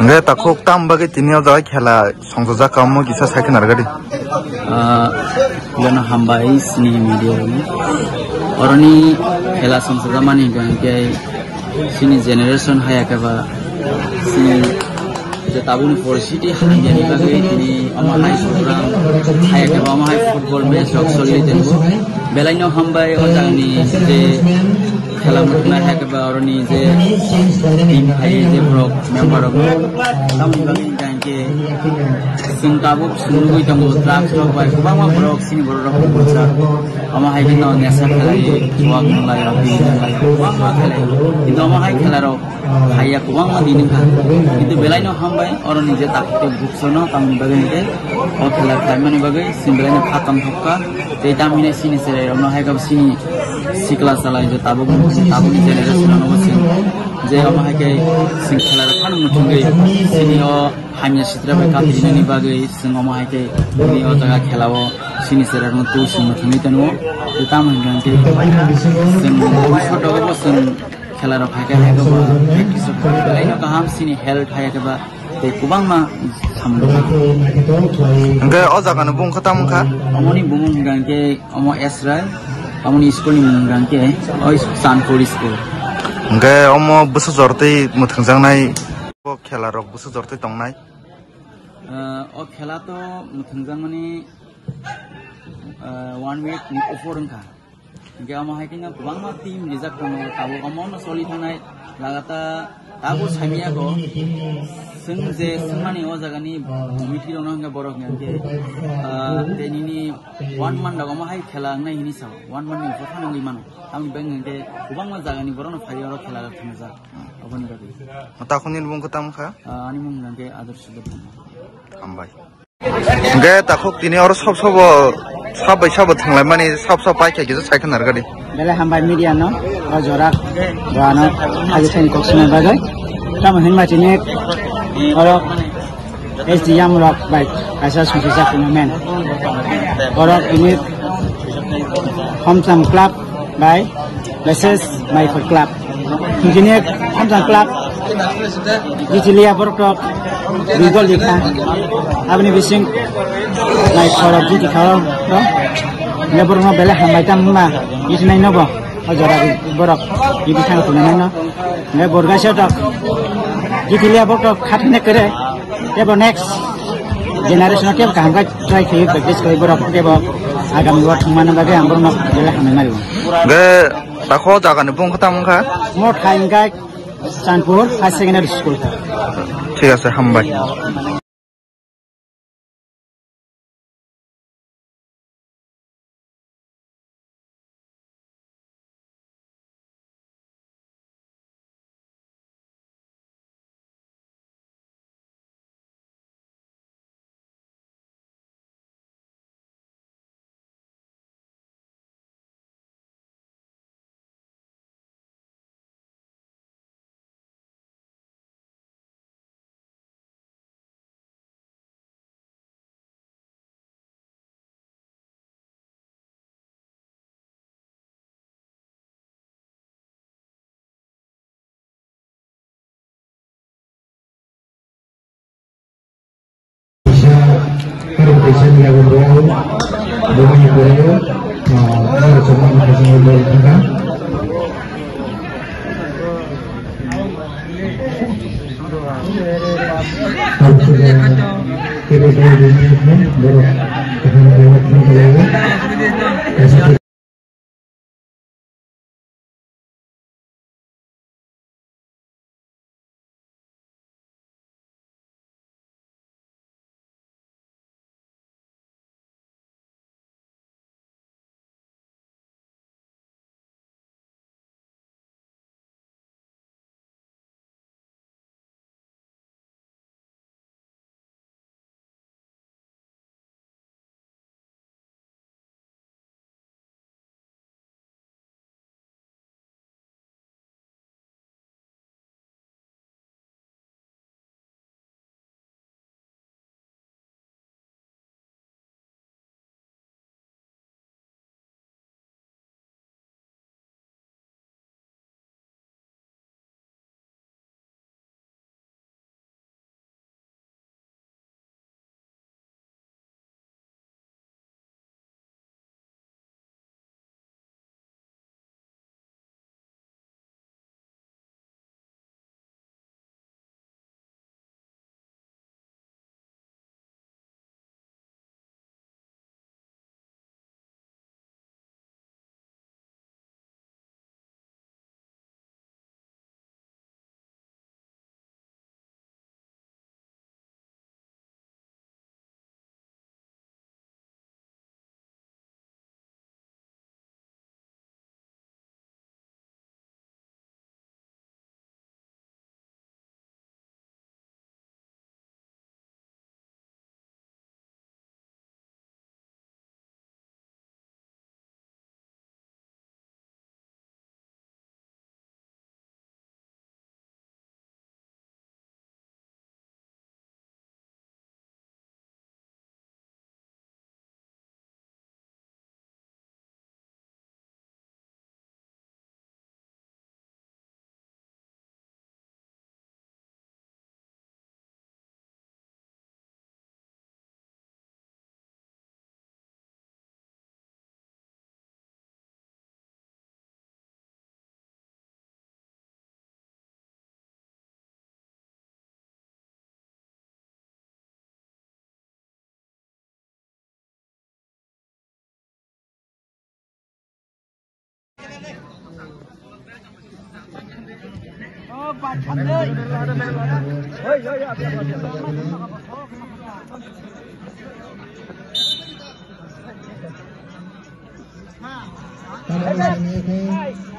Enggak takut tambah ke tini ada khela songsoja kamu kisah saya kenal gadi. Gana hambai sini media ini. Orang ni khela songsoja mani kan kayak sini generation haya kaba sini tabun forsity hanya ni bagai ini amahai program haya kaba amahai football match jok soli tenbo. Belaino hambai orang ni je khela mutna haya kaba orang ni je team hai je brok member of tamu bagai kan ke sing tabuk sungguh kamu drag so baik kubang brok sini brok kubang amahai kita nesa khela juang mulai rapi mulai kubang khela itu amahai khela rok haya kubang madini kan itu belaino hambai orang ni je tak ke buksono tamu bagai ke oh khela tamu ni bagai sing belaino khatam thokka te tamu ni sini sere amahai kab sini sikla salai je tabuk ni generation no sing je amahai ke sing khela kan mutungai sini o hanya sitra mereka ini bagai semua ke ini jaga khelawo sini serar nutu semua tanu kita mengganti semua foto bosan khela ro khake hake ba practice lain kaham sini health hake ba te kubang ma samlo Enggak oh jangan bung kata muka. Amoni bung mengganti amo Israel amoni school ni mengganti oh Sanford school Enggak omo besar jorti mutung nai khela rok besar jorti tong nai. Oh khela to mutung mani 1 week ni offer ka Enggak amo hiking kubang ma team reserve kono tabu amo no soli thanai lagata tabu samia ko sungje sumani o jaga ni bumiti ro nanga borok ngke tenini 1 month dago ma hai khela ngai ni sa 1 month ni fothang ngi mano ami bang ngke kubang ma jaga ni borono phai ro khela thunja aboni bagi Mata kunin bung kata muka. ani mung ngke adur sudah Hambai. Enggak takut tini orang sabai tenglah mani sab pai kayak gitu saya kenal gadi. Bela hambai media no jorak doano aja sen koksina bagai kamu henma cine orok SDM rock baik asas bisa fenomen orok ini Homsam Club baik versus Michael Club ini Homsam Club Italia Borok Bigol dikha abni bising naik orok di kalau ya borong bela hambai tamma isnai nobo jorak borok ini sang fenomen no ne borga shotok Italia Borok khatne kere tebo next generation ke kahanga try ke practice koi borok tebo agami wat mana bagai ambor no bela hamai maru Enggak takut jangan bung kata muka. Mot Khaingai Sanpur High Secondary School. ঠিক আছে হামবাই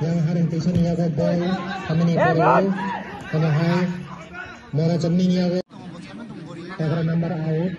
yang hari besok ni aku boy kami ni boy kami hai mana jemni ni aku tegar number out